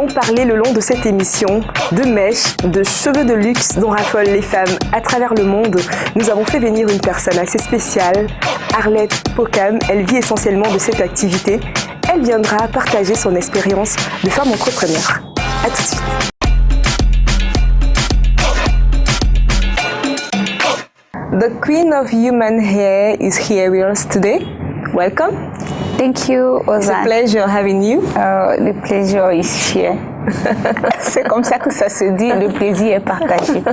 allons parler le long de cette émission de mèches, de cheveux de luxe dont raffolent les femmes à travers le monde. Nous avons fait venir une personne assez spéciale, Arlette Pocam. Elle vit essentiellement de cette activité. Elle viendra partager son expérience de femme entrepreneur. À tout de suite. The Queen of Human Hair is here with us today. Welcome. Thank you, Ozan. It's a pleasure having you. The pleasure is here. C'est comme ça que ça se dit, le plaisir est partagé.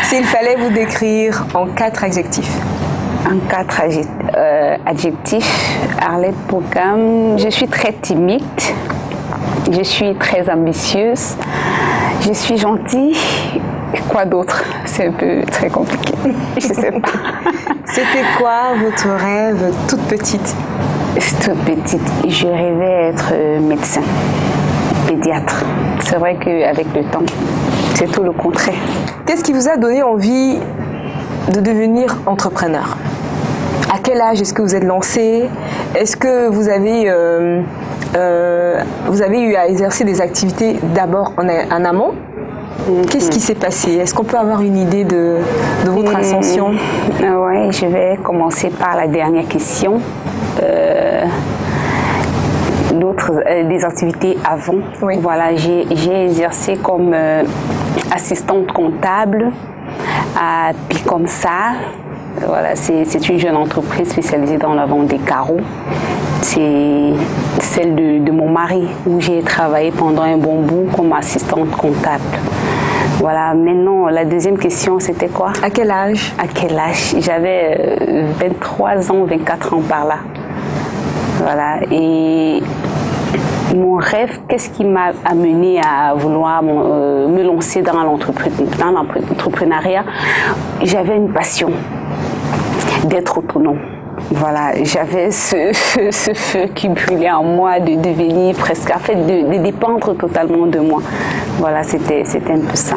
S'il fallait vous décrire en 4 adjectifs. En 4 adjectifs, Arlette Pocam, je suis très timide, je suis très ambitieuse, je suis gentille. Quoi d'autre? C'est un peu très compliqué. Je ne sais pas. C'était quoi votre rêve toute petite? Toute petite, je rêvais être médecin, pédiatre. C'est vrai qu'avec le temps, c'est tout le contraire. Qu'est-ce qui vous a donné envie de devenir entrepreneur? À quel âge est-ce que vous êtes lancé? Est-ce que vous avez eu à exercer des activités d'abord en amont? Qu'est-ce qui s'est passé? Est-ce qu'on peut avoir une idée de votre ascension? Oui, je vais commencer par la dernière question. Des activités avant. Oui. Voilà, j'ai exercé comme assistante comptable à Picomsa. Voilà, c'est une jeune entreprise spécialisée dans la vente des carreaux. C'est celle de mon mari où j'ai travaillé pendant un bon bout comme assistante comptable. Voilà, maintenant la deuxième question c'était quoi? À quel âge? À quel âge? J'avais 23 ans, 24 ans par là. Voilà, et mon rêve, qu'est-ce qui m'a amené à vouloir me lancer dans l'entrepreneuriat? J'avais une passion d'être autonome. Voilà, j'avais ce feu qui brûlait en moi de devenir presque, en fait, de dépendre totalement de moi. Voilà, c'était un peu ça.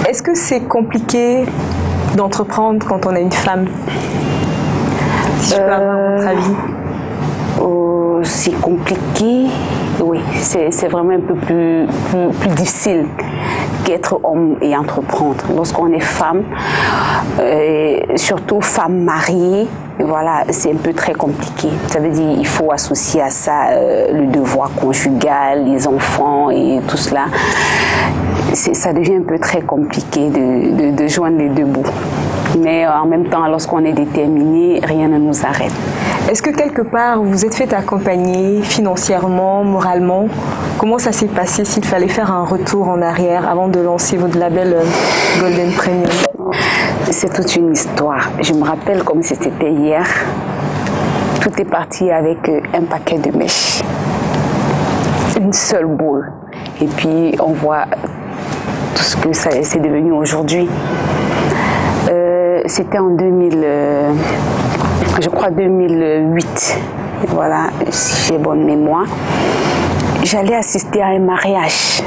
Est-ce que c'est compliqué d'entreprendre quand on est une femme? Si je peux avoir votre avis. C'est compliqué, oui, c'est vraiment un peu plus difficile qu'être homme et entreprendre. Lorsqu'on est femme, surtout femme mariée, voilà, c'est un peu très compliqué. Ça veut dire qu'il faut associer à ça le devoir conjugal, les enfants et tout cela. Ça devient un peu très compliqué de joindre les deux bouts. Mais en même temps, lorsqu'on est déterminé, rien ne nous arrête. Est-ce que quelque part vous êtes fait accompagner financièrement, moralement? Comment ça s'est passé s'il fallait faire un retour en arrière avant de lancer votre label Golden Premium? C'est toute une histoire. Je me rappelle comme si c'était hier. Tout est parti avec un paquet de mèches. Une seule boule. Et puis on voit tout ce que c'est devenu aujourd'hui. C'était en 2008, voilà, si j'ai bonne mémoire. J'allais assister à un mariage,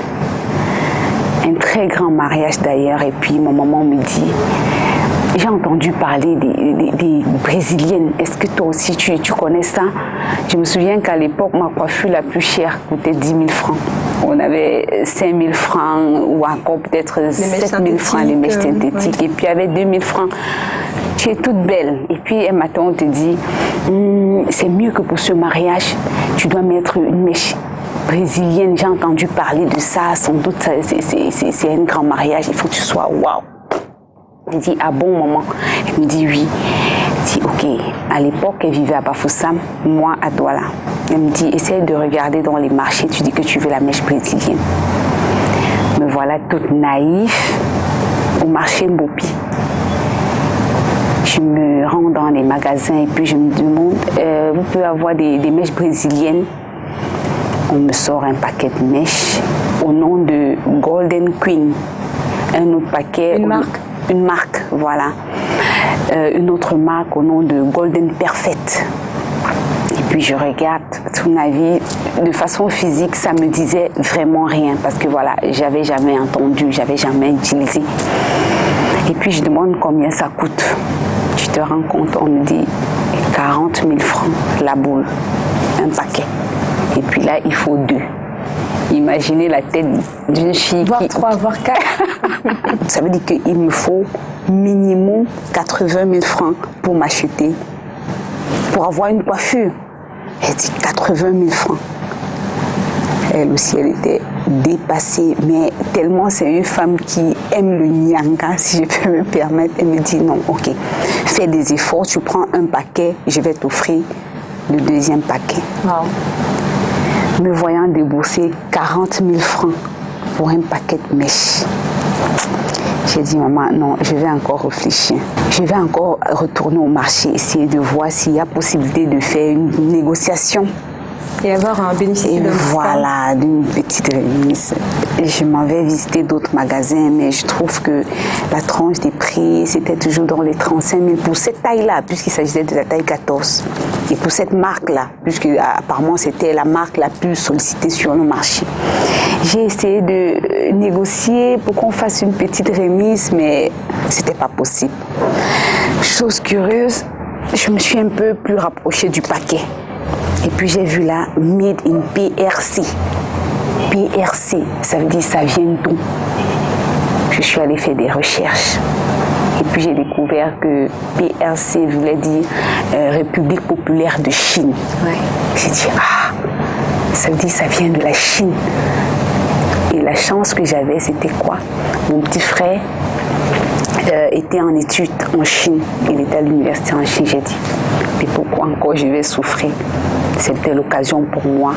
un très grand mariage d'ailleurs, et puis mon maman me dit, j'ai entendu parler des Brésiliennes, est-ce que toi aussi tu connais ça? Je me souviens qu'à l'époque, ma coiffure la plus chère coûtait 10 000 francs. On avait 5 000 francs ou encore peut-être 7 000 francs les mèches synthétiques. Oui. Et puis avec 2 000 francs, tu es toute belle. Et puis un matin, on te dit, c'est mieux que pour ce mariage, tu dois mettre une mèche brésilienne. J'ai entendu parler de ça, sans doute c'est un grand mariage, il faut que tu sois waouh. Elle dit, ah bon maman? Elle me dit oui. Elle dit, ok, à l'époque elle vivait à Bafoussam, moi à Douala. Elle me dit, essaye de regarder dans les marchés, tu dis que tu veux la mèche brésilienne. Me voilà toute naïve au marché Mbopi. Je me rends dans les magasins et puis je me demande, vous pouvez avoir des mèches brésiliennes? On me sort un paquet de mèches au nom de Golden Queen. Un autre paquet. Une marque? Une marque, voilà. Une autre marque au nom de Golden Perfect. Et puis je regarde, tout ma vie, de façon physique, ça me disait vraiment rien. Parce que voilà, j'avais jamais entendu, j'avais jamais utilisé. Et puis je demande combien ça coûte. Tu te rends compte, on me dit 40 000 francs la boule, un paquet. Et puis là, il faut 2. Imaginez la tête d'une fille Voire 3, voire 4. Ça veut dire qu'il me faut minimum 80 000 francs pour m'acheter, pour avoir une coiffure. Elle dit 80 000 francs. Elle aussi, elle était dépassée, mais tellement c'est une femme qui aime le nyanga, si je peux me permettre. Elle me dit non, ok, fais des efforts, tu prends un paquet, je vais t'offrir le deuxième paquet. Wow. Me voyant débourser 40 000 francs pour un paquet de mèches. J'ai dit, maman, non, je vais encore réfléchir. Je vais encore retourner au marché, essayer de voir s'il y a possibilité de faire une négociation. Et avoir un bénéfice Et d'un voilà, d'une petite remise. Je m'en vais visiter d'autres magasins, mais je trouve que la tranche des prix, c'était toujours dans les 35 000 pour cette taille-là, puisqu'il s'agissait de la taille 14. Et pour cette marque-là, puisque apparemment c'était la marque la plus sollicitée sur le marché. J'ai essayé de négocier pour qu'on fasse une petite remise, mais c'était pas possible. Chose curieuse, je me suis un peu plus rapprochée du paquet. Et puis j'ai vu là, Made in PRC. PRC, ça veut dire ça vient d'où? Je suis allée faire des recherches. Et puis j'ai découvert que PRC voulait dire République populaire de Chine. Ouais. J'ai dit, ah, ça veut dire ça vient de la Chine. Et la chance que j'avais, c'était quoi? Mon petit frère était en études en Chine. Il était à l'université en Chine. J'ai dit, mais pourquoi encore je vais souffrir? C'était l'occasion pour moi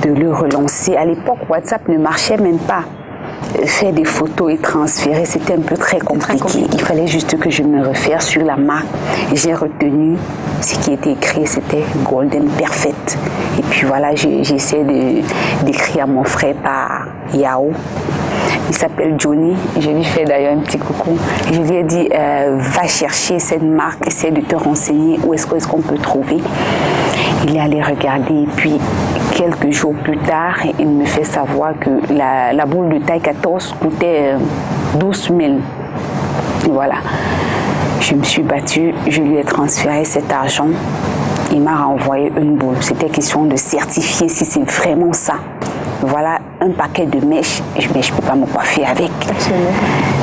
de le relancer. À l'époque, WhatsApp ne marchait même pas. Faire des photos et transférer, c'était un peu très compliqué. Il fallait juste que je me réfère sur la marque. J'ai retenu ce qui était écrit, c'était Golden Perfect. Et puis voilà, j'ai essayé d'écrire à mon frère par Yahoo. Il s'appelle Johnny, je lui fais d'ailleurs un petit coucou. Je lui ai dit, va chercher cette marque, essaie de te renseigner où est-ce qu'on peut trouver. Il est allé regarder et puis quelques jours plus tard, il me fait savoir que la boule de taille 14 coûtait 12 000. Voilà. Je me suis battue, je lui ai transféré cet argent. Il m'a renvoyé une boule. C'était question de certifier si c'est vraiment ça. Voilà un paquet de mèches, mais je ne peux pas me coiffer avec.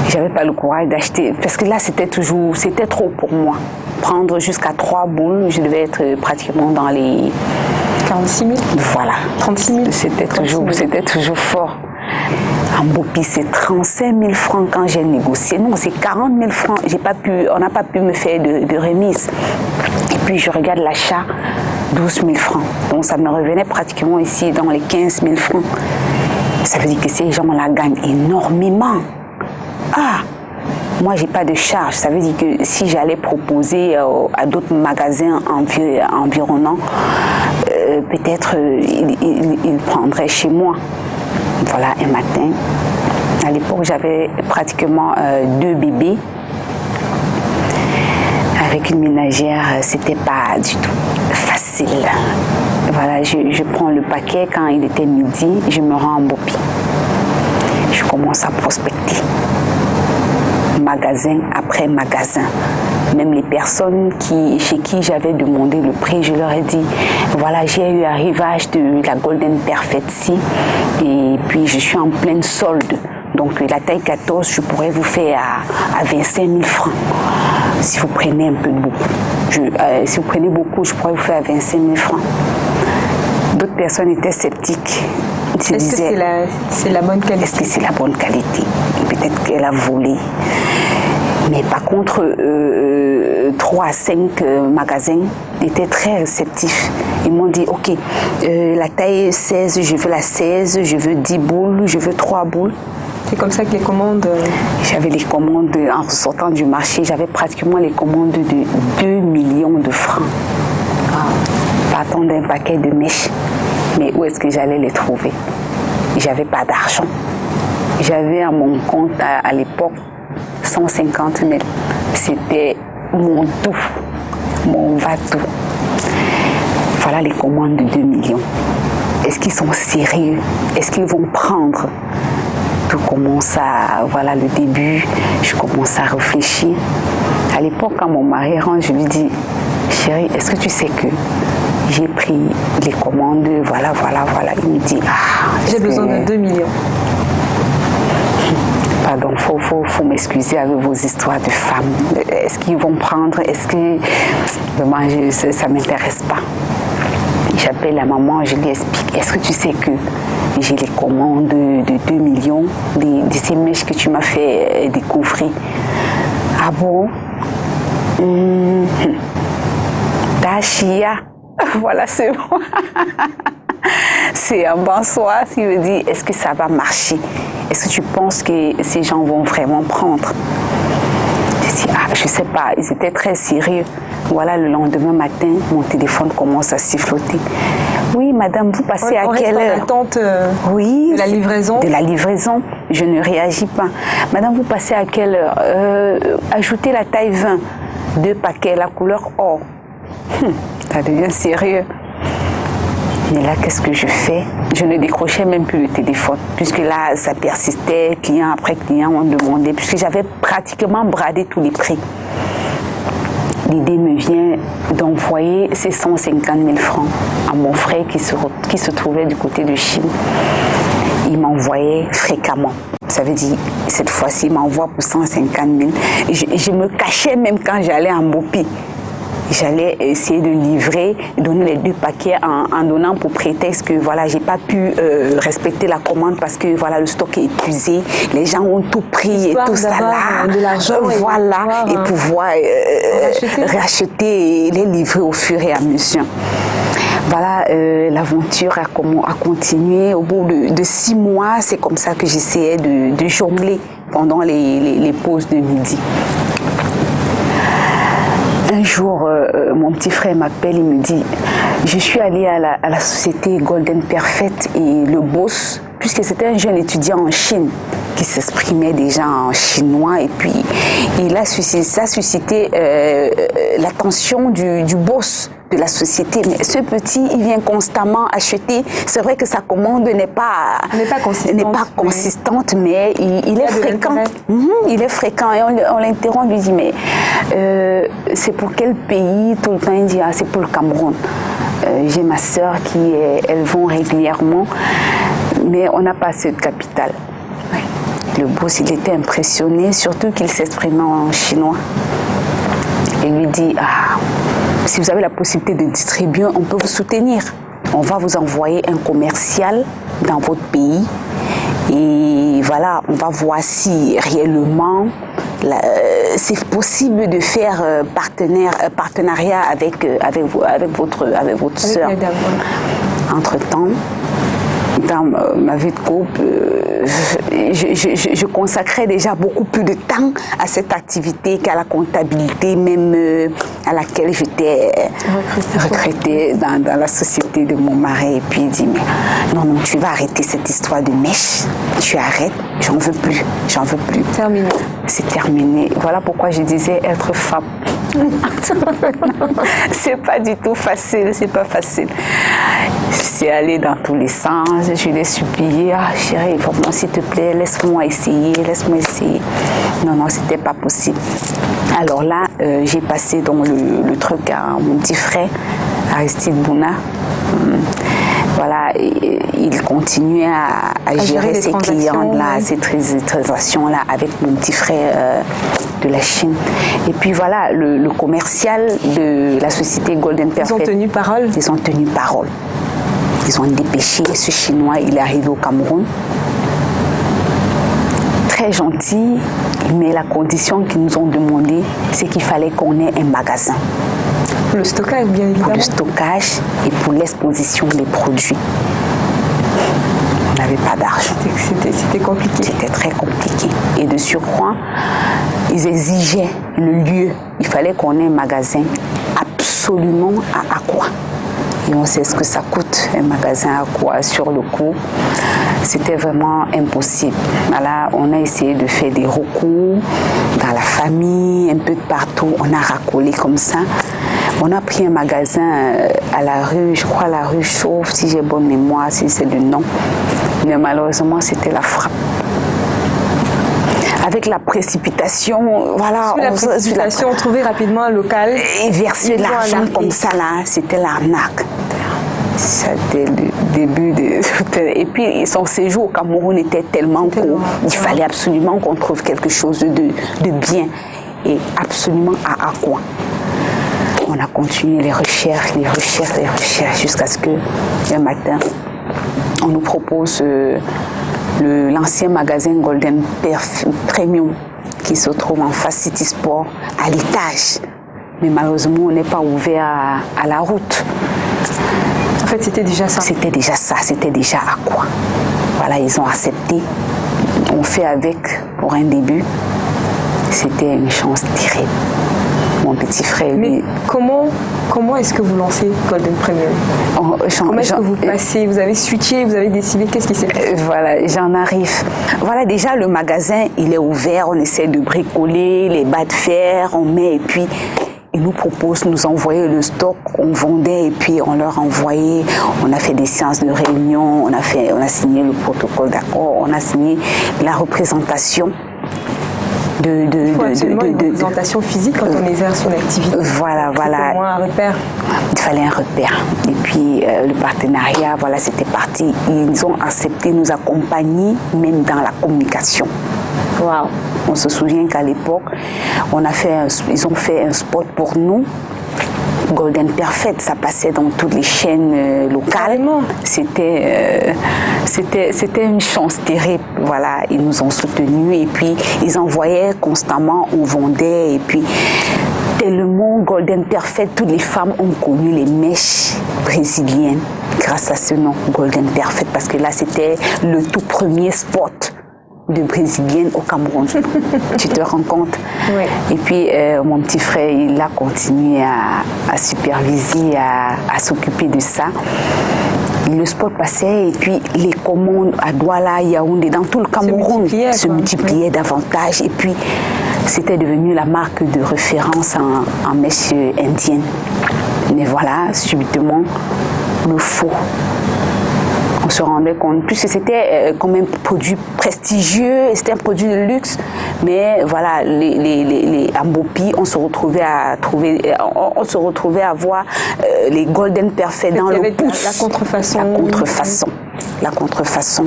Je n'avais pas le courage d'acheter, parce que là c'était trop pour moi. Prendre jusqu'à 3 boules, je devais être pratiquement dans les 46 000. Voilà. 36 000. C'était toujours fort. En Bopi, c'est 35 000 francs quand j'ai négocié. Non, c'est 40 000 francs. On n'a pas pu me faire de remise. Et puis je regarde l'achat, 12 000 francs. Donc ça me revenait pratiquement ici dans les 15 000 francs. Ça veut dire que ces gens-là gagnent énormément. Ah! Moi, j'ai pas de charge. Ça veut dire que si j'allais proposer à d'autres magasins environnants, peut-être ils prendraient chez moi. Voilà, un matin. À l'époque, j'avais pratiquement 2 bébés. Avec une ménagère, c'était pas du tout facile. Voilà, je prends le paquet quand il était midi, je me rends en Bopi. Je commence à prospecter. Magasin après magasin. Même les personnes chez qui j'avais demandé le prix, je leur ai dit, voilà, j'ai eu arrivage de la Golden Perfect et puis je suis en pleine solde. Donc la taille 14, je pourrais vous faire à 25 000 francs. Si vous prenez un peu de beaucoup. Si vous prenez beaucoup, je pourrais vous faire à 25 000 francs. D'autres personnes étaient sceptiques. Est-ce que c'est la bonne qualité? Est-ce que c'est la bonne qualité? Peut-être qu'elle a volé. Mais par contre, 3 à 5 magasins étaient très réceptifs. Ils m'ont dit, ok, la taille 16, je veux la 16, je veux 10 boules, je veux 3 boules. C'est comme ça que les commandes... J'avais les commandes, en sortant du marché, j'avais pratiquement les commandes de 2 millions de francs. Partant d'un paquet de mèches. Mais où est-ce que j'allais les trouver? J'avais pas d'argent. J'avais à mon compte à l'époque 150 000. C'était mon tout, mon va-tout. Voilà les commandes de 2 millions. Est-ce qu'ils sont sérieux? Est-ce qu'ils vont prendre? Tout commence à... Voilà le début, je commence à réfléchir. À l'époque, quand mon mari rentre, je lui dis, chérie, est-ce que tu sais que J'ai pris les commandes, voilà. Il me dit, j'ai besoin de 2 millions. Pardon, faut m'excuser avec vos histoires de femmes. Est-ce qu'ils vont prendre? Est-ce que... Vraiment, ça ne m'intéresse pas. J'appelle la maman, je lui explique. Est-ce que tu sais que j'ai les commandes de 2 millions de ces mèches que tu m'as fait découvrir? Ah bon? Tachia. Voilà, c'est bon. C'est un bonsoir. Il me dit, est-ce que ça va marcher? Est-ce que tu penses que ces gens vont vraiment prendre? Je dis, je sais pas. Ils étaient très sérieux. Voilà, le lendemain matin, mon téléphone commence à siffloter. Oui, madame, vous passez à quelle heure? En attente oui, de la livraison. De la livraison. Je ne réagis pas. Madame, vous passez à quelle heure? Ajoutez la taille 20. 2 paquets, la couleur or. Ça devient sérieux. Mais là, qu'est-ce que je fais? Je ne décrochais même plus le téléphone, puisque là, ça persistait, client après client ont demandé, puisque j'avais pratiquement bradé tous les prix. L'idée me vient d'envoyer ces 150 000 francs à mon frère qui se trouvait du côté de Chine. Il m'envoyait fréquemment. Ça veut dire, cette fois-ci, il m'envoie pour 150 000. Je me cachais même quand j'allais en Bopi. J'allais essayer de livrer, donner les 2 paquets en donnant pour prétexte que voilà, j'ai pas pu respecter la commande parce que voilà, le stock est épuisé, les gens ont tout pris et tout ça là. De l'argent voilà, et pouvoir racheter et les livrer au fur et à mesure. Voilà, l'aventure a continué. Au bout de 6 mois, c'est comme ça que j'essayais de jongler pendant les pauses de midi. Un jour, mon petit frère m'appelle, il me dit, je suis allée à la société Golden Perfect et le boss, puisque c'était un jeune étudiant en Chine qui s'exprimait déjà en chinois et puis ça a suscité l'attention du boss de la société. Mais ce petit, il vient constamment acheter. C'est vrai que sa commande n'est pas consistante, mais il est fréquent. Il est fréquent et on l'interrompt, lui dit, mais c'est pour quel pays? Tout le temps, il dit, c'est pour le Cameroun. J'ai ma sœur elles vont régulièrement, mais on n'a pas assez de capital. Le boss, il était impressionné, surtout qu'il s'exprimait en chinois. Il lui dit, si vous avez la possibilité de distribuer, on peut vous soutenir. On va vous envoyer un commercial dans votre pays. Et voilà, on va voir si réellement c'est possible de faire partenariat avec votre sœur. Entre-temps, dans ma vie de couple, je consacrais déjà beaucoup plus de temps à cette activité qu'à la comptabilité, même à laquelle j'étais recrutée dans la société de mon mari. Et puis il dit, mais non, tu vas arrêter cette histoire de mèche, tu arrêtes, j'en veux plus. Terminé. C'est terminé. Voilà pourquoi je disais être femme. C'est pas du tout facile, c'est pas facile. Je suis allée dans tous les sens, je l'ai supplié, chérie, vraiment, s'il te plaît, laisse-moi essayer. Non, c'était pas possible. Alors là, j'ai passé donc le truc à mon petit frère, Aristide Bouna. Voilà, il continuait à gérer ces clients-là, ces transactions-là avec mon petit frère de la Chine. Et puis voilà, le commercial de la société Golden Perfect. Ils ont tenu parole? Ils ont tenu parole. Ils ont dépêché ce Chinois, il est arrivé au Cameroun. Très gentil, mais la condition qu'ils nous ont demandé, c'est qu'il fallait qu'on ait un magasin. Pour le stockage, bien évidemment. Pour le stockage et pour l'exposition des produits. On n'avait pas d'argent. C'était compliqué. C'était très compliqué. Et de surcroît, ils exigeaient le lieu. Il fallait qu'on ait un magasin absolument à Akwa. Et on sait ce que ça coûte, un magasin à Akwa sur le coup. C'était vraiment impossible. Voilà, on a essayé de faire des recours dans la famille, un peu de partout. On a racolé comme ça. On a pris un magasin à la rue, je crois la rue Chauve, si j'ai bonne mémoire, si c'est le nom. Mais malheureusement, c'était la frappe. avec la précipitation, voilà. Sur la précipitation, on trouvait rapidement un local. Et verser l'argent comme ça, là, c'était l'arnaque. C'était le début de... Et puis, son séjour au Cameroun était tellement court. Il fallait absolument qu'on trouve quelque chose de bien. Et absolument à quoi. On a continué les recherches, jusqu'à ce que, un matin, on nous propose l'ancien magasin Golden Premium qui se trouve en face City Sport, à l'étage. Mais malheureusement, on n'est pas ouvert à la route. En fait, c'était déjà ça. C'était déjà ça, c'était déjà à quoi. Voilà, ils ont accepté. On fait avec pour un début. C'était une chance terrible. Mon petit frère, mais lui... comment est-ce que vous lancez Golden Premium? Comment est-ce que vous passez? Vous avez switché, vous avez décidé, qu'est-ce qui s'est passé? Voilà, j'en arrive. Voilà, déjà le magasin, il est ouvert, on essaie de bricoler, les bas de fer, on met et puis... Ils nous proposent, nous envoyer le stock, on vendait et puis on leur envoyait, on a fait des séances de réunion, on a signé le protocole d'accord, on a signé la représentation une représentation physique quand on exerce une activité. Voilà. Au moins un repère. Il fallait un repère. Et puis le partenariat, voilà, c'était parti. Ils ont accepté de nous accompagner même dans la communication. Wow. On se souvient qu'à l'époque, ils ont fait un spot pour nous. Golden Perfect, ça passait dans toutes les chaînes locales. C'était une chance terrible. Voilà, ils nous ont soutenus et puis ils envoyaient constamment, on vendait et puis tellement Golden Perfect, toutes les femmes ont connu les mèches brésiliennes grâce à ce nom Golden Perfect parce que là c'était le tout premier spot de brésilienne au Cameroun. Tu te rends compte? Oui. Et puis mon petit frère, il a continué à superviser, à s'occuper de ça. Le sport passait et puis les commandes à Douala, Yaoundé, dans tout le Cameroun se multipliaient davantage. Et puis c'était devenu la marque de référence en mèche indienne. Mais voilà, subitement, le faux. On se rendait compte, puisque c'était comme un produit prestigieux, c'était un produit de luxe, mais voilà, à Mopi, on se retrouvait à voir les Golden Perfect dans le pouce. La contrefaçon. La contrefaçon.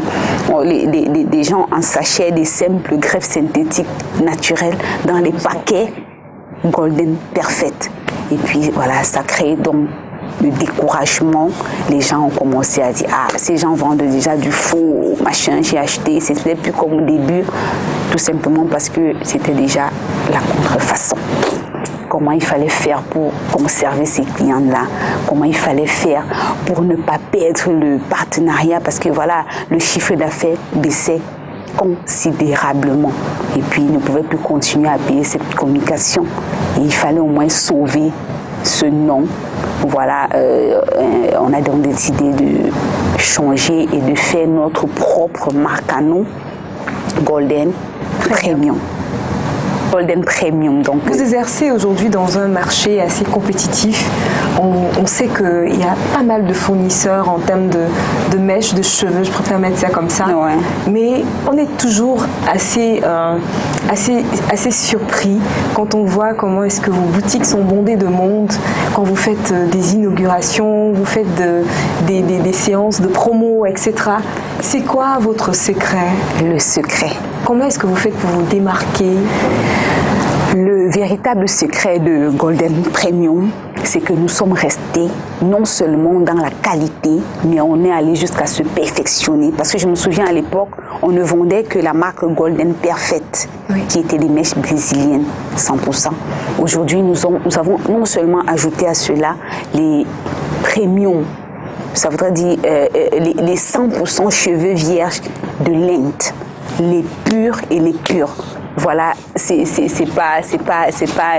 Des gens en sachet, des simples greffes synthétiques naturelles dans les paquets Golden Perfect. Et puis voilà, ça crée donc le découragement. Les gens ont commencé à dire ces gens vendent déjà du faux machin, j'ai acheté. C'était plus comme au début, tout simplement parce que c'était déjà la contrefaçon. Comment il fallait faire pour conserver ces clients-là, comment il fallait faire pour ne pas perdre le partenariat parce que voilà, le chiffre d'affaires baissait considérablement et puis il ne pouvait plus continuer à payer cette communication. Et il fallait au moins sauver ce nom. Voilà, on a donc décidé de changer et de faire notre propre marque à nous, Golden Premium. Golden Premium. Donc, vous exercez aujourd'hui dans un marché assez compétitif. On sait qu'il y a pas mal de fournisseurs en termes de mèches, de cheveux, je préfère mettre ça comme ça. Ouais. Mais on est toujours assez surpris quand on voit comment est-ce que vos boutiques sont bondées de monde, quand vous faites des inaugurations, vous faites des séances de promo, etc. C'est quoi votre secret? Le secret. Comment est-ce que vous faites pour vous démarquer? Le véritable secret de Golden Premium, c'est que nous sommes restés non seulement dans la qualité, mais on est allé jusqu'à se perfectionner. Parce que je me souviens à l'époque, on ne vendait que la marque Golden Perfect, qui était des mèches brésiliennes, 100%. Aujourd'hui, nous avons non seulement ajouté à cela les premium, ça voudrait dire les 100% cheveux vierges de l'Inde, les purs et les purs. Voilà, c'est pas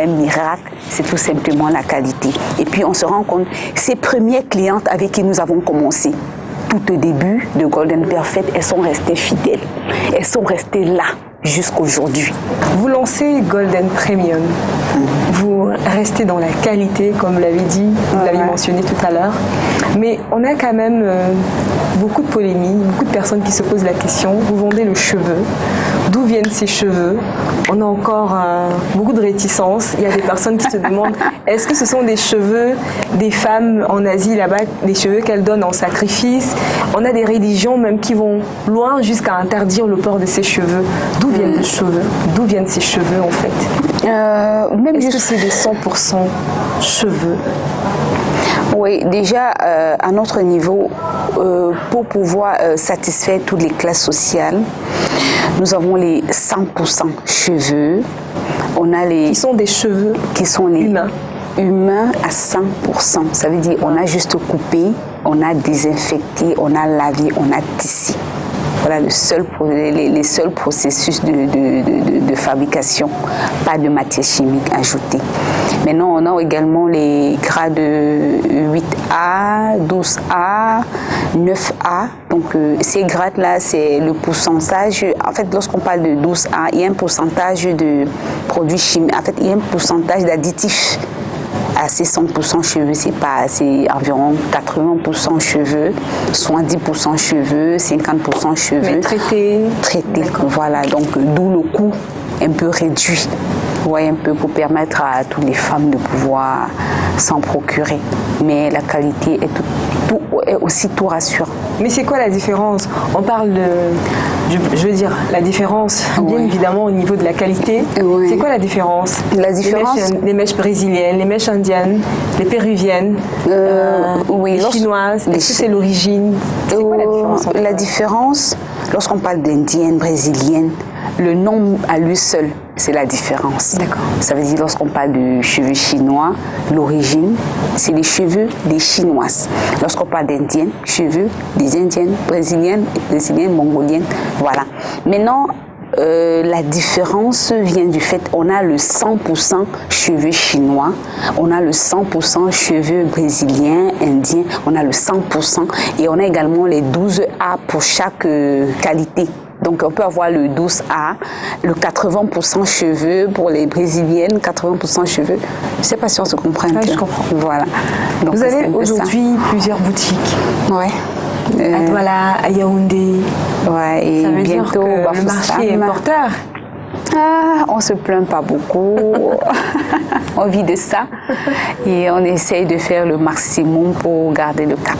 un miracle, c'est tout simplement la qualité. Et puis on se rend compte, ces premières clientes avec qui nous avons commencé, tout au début de Golden Perfect, elles sont restées fidèles. Elles sont restées là jusqu'aujourd'hui. Vous lancez Golden Premium. Vous restez dans la qualité, comme vous l'avez dit, vous l'avez mentionné tout à l'heure. Mais on a quand même beaucoup de polémiques, beaucoup de personnes qui se posent la question. Vous vendez le cheveu. d'où viennent ces cheveux. On a encore beaucoup de réticences. Il y a des personnes qui se demandent est-ce que ce sont des cheveux des femmes en Asie là-bas, des cheveux qu'elles donnent en sacrifice. On a des religions même qui vont loin jusqu'à interdire le port de ces cheveux. D'où viennent les cheveux? D'où viennent ces cheveux en fait? Est-ce que c'est des 100% cheveux? Oui, déjà à notre niveau, pour pouvoir satisfaire toutes les classes sociales, nous avons les 100% cheveux. On a les qui sont des cheveux qui sont les humains à 100%. Ça veut dire on a juste coupé, on a désinfecté, on a lavé, on a tissé. Voilà les seuls processus de fabrication, pas de matière chimique ajoutée. Maintenant, on a également les grades 8A, 12A, 9A. Donc, ces grades-là, c'est le pourcentage. En fait, lorsqu'on parle de 12A, il y a un pourcentage de produits chimiques. En fait, il y a un pourcentage d'additifs. À ces 100% cheveux, c'est environ 80% cheveux, 70% cheveux, 50% cheveux. Mais traités. Voilà, donc d'où le coût un peu réduit. Ouais, un peu pour permettre à toutes les femmes de pouvoir s'en procurer. Mais la qualité est aussi tout rassurant. Mais c'est quoi la différence? On parle je veux dire, la différence, bien évidemment, au niveau de la qualité. Oui. C'est quoi la différence? La différence, les mèches brésiliennes, les mèches indiennes, les péruviennes, les chinoises. Est-ce que c'est l'origine? C'est quoi la différence? La différence, lorsqu'on parle d'indienne, brésilienne, le nom à lui seul, c'est la différence. D'accord. Ça veut dire lorsqu'on parle de cheveux chinois, l'origine, c'est les cheveux des chinoises. Lorsqu'on parle d'indiennes, cheveux des indiennes, brésiliennes, mongoliennes, voilà. Maintenant, la différence vient du fait on a le 100% cheveux chinois, on a le 100% cheveux brésiliens, indiens, on a le 100% et on a également les 12A pour chaque qualité. Donc on peut avoir le 12A, le 80% cheveux pour les brésiliennes, 80% cheveux. Je ne sais pas si on se comprend. Oui, je comprends. Voilà. Donc, vous avez aujourd'hui plusieurs boutiques. Ouais. À Douala, à Yaoundé. Ouais, et ça veut bientôt dire que le marché est porteur. Ah, on se plaint pas beaucoup. On vit de ça et on essaye de faire le maximum pour garder le cap.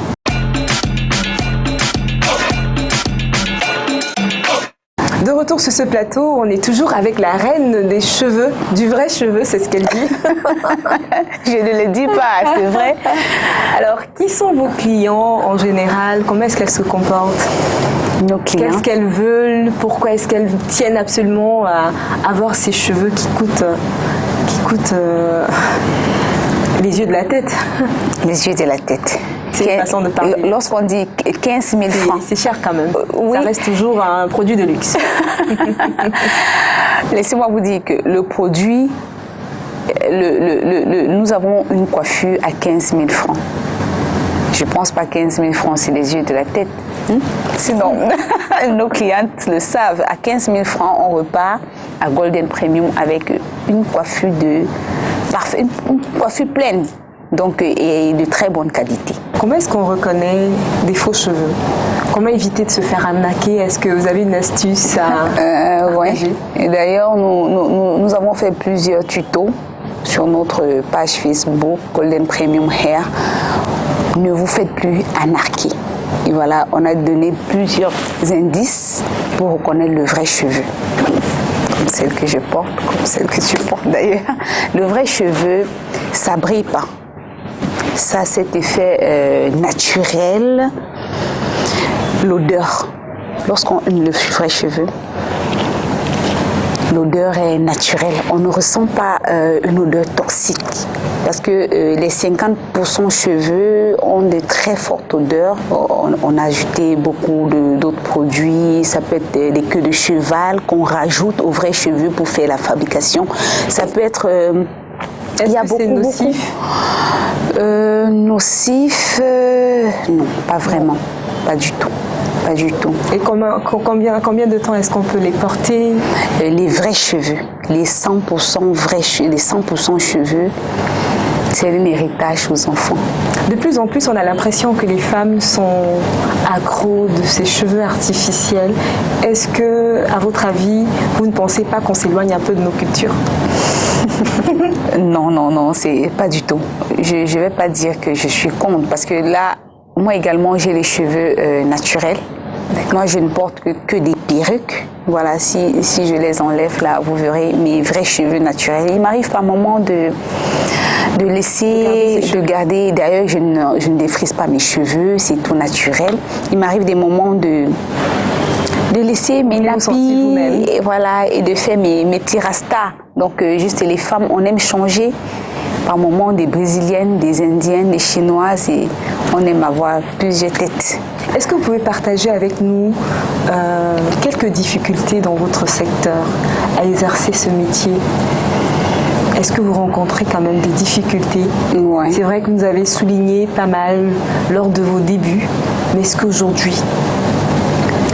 De retour sur ce plateau, on est toujours avec la reine des cheveux, du vrai cheveu, c'est ce qu'elle dit. Je ne le dis pas, c'est vrai. Alors, qui sont vos clients en général? Comment est-ce qu'elles se comportent? Nos clients. Qu'est-ce qu'elles veulent? Pourquoi est-ce qu'elles tiennent absolument à avoir ces cheveux qui coûtent les yeux de la tête? Les yeux de la tête. C'est une façon de parler. Lorsqu'on dit 15 000 francs. C'est cher quand même. Oui. Ça reste toujours un produit de luxe. Laissez-moi vous dire que le produit, nous avons une coiffure à 15 000 francs. Je ne pense pas 15 000 francs, c'est les yeux de la tête. Sinon, nos clientes le savent. À 15 000 francs, on repart à Golden Premium avec une coiffure une coiffure pleine. Donc, et de très bonne qualité. Comment est-ce qu'on reconnaît des faux cheveux? Comment éviter de se faire arnaquer? Est-ce que vous avez une astuce à Oui. Et d'ailleurs, nous avons fait plusieurs tutos sur notre page Facebook Golden Premium Hair. Ne vous faites plus arnaquer. Et voilà, on a donné plusieurs indices pour reconnaître le vrai cheveu. Comme celle que je porte, comme celle que tu portes d'ailleurs. Le vrai cheveu, ça brille pas. Ça, cet effet naturel, l'odeur. Lorsqu'on a le vrai cheveu, l'odeur est naturelle. On ne ressent pas une odeur toxique. Parce que les 50% cheveux ont de très fortes odeurs. On a ajouté beaucoup d'autres produits. Ça peut être des queues de cheval qu'on rajoute aux vrais cheveux pour faire la fabrication. Ça peut être... Est-ce que c'est nocif? Nocif, non, pas vraiment, pas du tout. Pas du tout. Et combien de temps est-ce qu'on peut les porter? Les vrais cheveux, les 100% vrais cheveux, les 100% cheveux, C'est un héritage aux enfants. De plus en plus, on a l'impression que les femmes sont accros de ces cheveux artificiels. Est-ce que, à votre avis, vous ne pensez pas qu'on s'éloigne un peu de nos cultures? Non, c'est pas du tout. Je ne vais pas dire que je suis contre, parce que là, moi également, j'ai les cheveux naturels. Moi, je ne porte que des perruques. Voilà, si je les enlève là, vous verrez mes vrais cheveux naturels. Il m'arrive par moment de laisser, de garder. D'ailleurs, je ne défrise pas mes cheveux, c'est tout naturel. Il m'arrive des moments de laisser mes nappies et voilà, et de faire mes petits rastas. Donc, juste les femmes, on aime changer. Par moments, des Brésiliennes, des Indiennes, des Chinoises, et on aime avoir plusieurs têtes. Est-ce que vous pouvez partager avec nous quelques difficultés dans votre secteur à exercer ce métier? Est-ce que vous rencontrez quand même des difficultés? Ouais. C'est vrai que vous avez souligné pas mal lors de vos débuts, mais est-ce qu'aujourd'hui,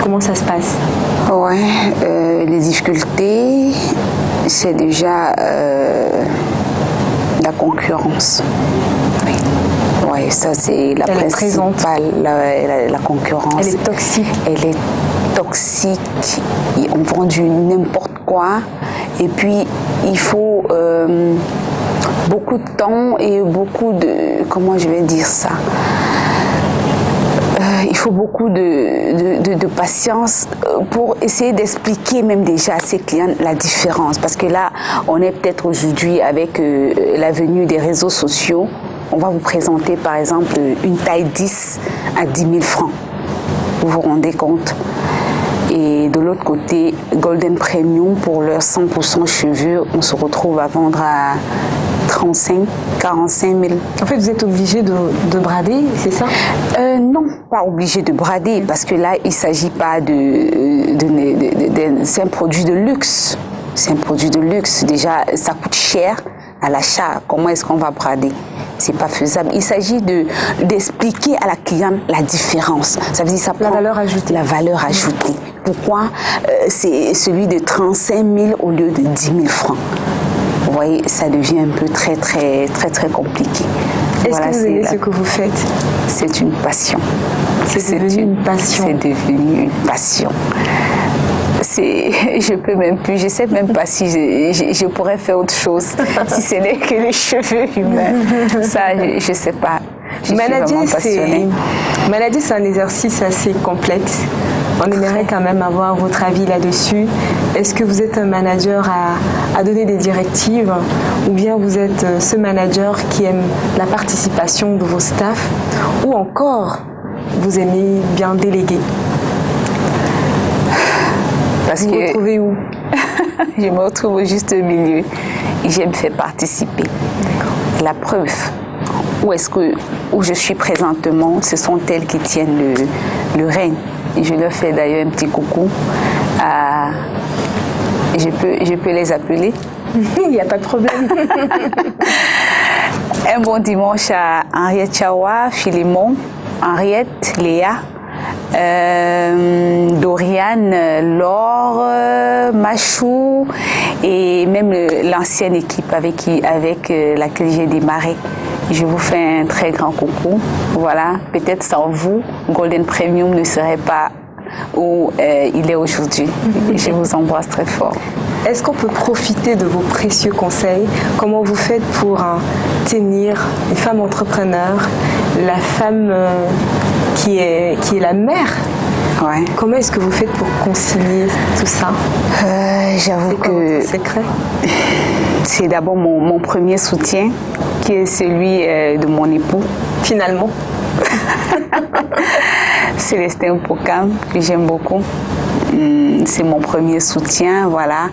comment ça se passe? Ouais, les difficultés, c'est déjà la concurrence. Oui. Ouais, ça c'est la principale, la concurrence. Elle est toxique. Elle est toxique. On vend du n'importe quoi. Et puis, il faut beaucoup de temps et beaucoup de... Comment je vais dire ça? Il faut beaucoup de patience pour essayer d'expliquer même déjà à ses clients la différence. Parce que là, on est peut-être aujourd'hui avec la venue des réseaux sociaux. On va vous présenter par exemple une taille 10 à 10 000 francs. Vous vous rendez compte? Et de l'autre côté, Golden Premium, pour leurs 100% cheveux, on se retrouve à vendre à 35, 45 000. En fait, vous êtes obligé de brader, c'est ça? Non, pas obligé de brader, parce que là, il ne s'agit pas c'est un produit de luxe. C'est un produit de luxe. Déjà, ça coûte cher à l'achat. Comment est-ce qu'on va brader? C'est pas faisable. Il s'agit d'expliquer à la cliente la différence. Ça veut dire ça prend la valeur ajoutée. La valeur ajoutée. Pourquoi c'est celui de 35 000 au lieu de 10 000 francs? Vous voyez, ça devient un peu très compliqué. Est-ce que vous aimez ce que vous faites? C'est une passion. C'est devenu une passion. C'est devenu une passion. Je peux même plus, je sais même pas si je pourrais faire autre chose, si ce n'est que les cheveux humains. Ça, je sais pas. Manager, c'est un exercice assez complexe. On aimerait quand même avoir votre avis là-dessus. Est-ce que vous êtes un manager à donner des directives, ou bien vous êtes ce manager qui aime la participation de vos staffs, ou encore vous aimez bien déléguer? Vous vous retrouvez où? Je me retrouve au juste milieu. J'aime faire participer. La preuve, où je suis présentement, ce sont elles qui tiennent le règne. Je leur fais d'ailleurs un petit coucou. Je peux les appeler? Il n'y a pas de problème. Un bon dimanche à Henriette Chawa, Philémon, Henriette, Léa, Doriane, Laure, Machou, et même l'ancienne équipe avec laquelle j'ai démarré. Je vous fais un très grand coucou. Voilà, peut-être sans vous, Golden Premium ne serait pas où il est aujourd'hui. Je vous embrasse très fort. Est-ce qu'on peut profiter de vos précieux conseils? Comment vous faites pour tenir une femme entrepreneur, la femme qui est la mère? Ouais. Comment est-ce que vous faites pour concilier tout ça? J'avoue que c'est d'abord mon premier soutien, qui est celui de mon époux. Finalement. Célestin Pokam, que j'aime beaucoup. C'est mon premier soutien, voilà.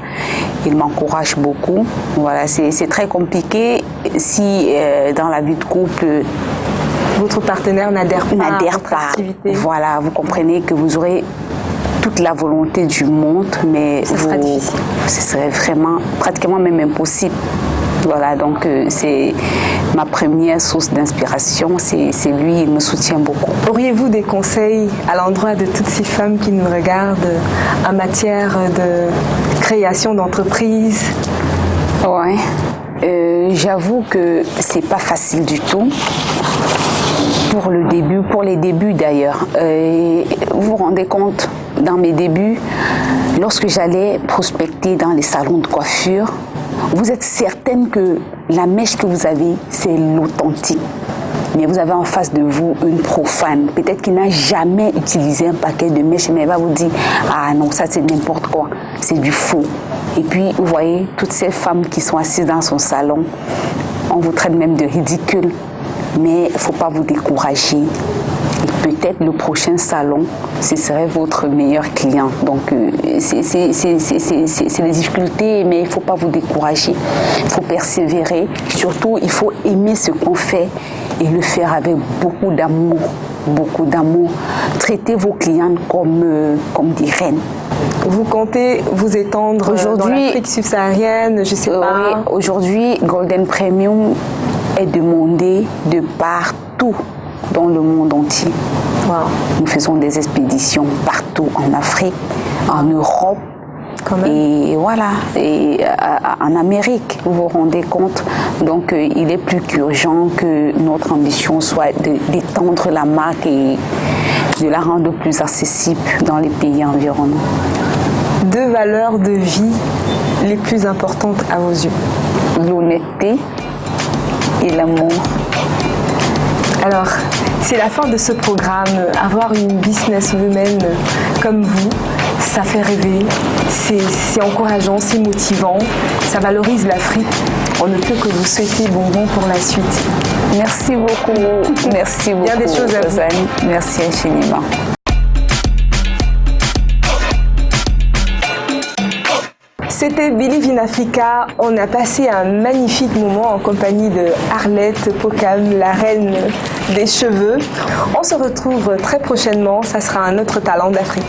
Il m'encourage beaucoup. Voilà, c'est très compliqué si dans la vie de couple, votre partenaire n'adhère pas. Voilà, vous comprenez que vous aurez toute la volonté du monde, mais ce serait vraiment pratiquement même impossible. Voilà, donc c'est ma première source d'inspiration, c'est lui, il me soutient beaucoup. Auriez-vous des conseils à l'endroit de toutes ces femmes qui nous regardent en matière de création d'entreprise? Ouais. J'avoue que c'est pas facile du tout. Pour les débuts d'ailleurs. Vous vous rendez compte, dans mes débuts, lorsque j'allais prospecter dans les salons de coiffure, vous êtes certaine que la mèche que vous avez, c'est l'authentique. Mais vous avez en face de vous une profane, peut-être qui n'a jamais utilisé un paquet de mèches, mais elle va vous dire « Ah non, ça c'est n'importe quoi, c'est du faux ». Et puis, vous voyez, toutes ces femmes qui sont assises dans son salon, on vous traite même de ridicule. Mais il ne faut pas vous décourager. Et peut-être le prochain salon, ce serait votre meilleur client. Donc, c'est des difficultés, mais il ne faut pas vous décourager. Il faut persévérer. Surtout, il faut aimer ce qu'on fait et le faire avec beaucoup d'amour. Beaucoup d'amour. Traitez vos clientes comme des reines. Vous comptez vous étendre dans l'Afrique subsaharienne, je sais pas. Oui, aujourd'hui, Golden Premium est demandé de partout dans le monde entier. Wow. Nous faisons des expéditions partout en Afrique, en Europe, et voilà, et en Amérique, vous vous rendez compte. Donc il est plus qu'urgent que notre ambition soit d'étendre la marque et de la rendre plus accessible dans les pays environnants. 2 valeurs de vie les plus importantes à vos yeux? L'honnêteté et l'amour. Alors, c'est la fin de ce programme. Avoir une businesswoman comme vous, ça fait rêver, c'est encourageant, c'est motivant, ça valorise l'Afrique. On ne peut que vous souhaiter bon vent pour la suite. Merci beaucoup. Merci beaucoup. Bien des choses à vous. Merci infiniment. C'était Believe in Africa. On a passé un magnifique moment en compagnie de Arlette Pokam, la reine des cheveux. On se retrouve très prochainement. Ça sera un autre talent d'Afrique.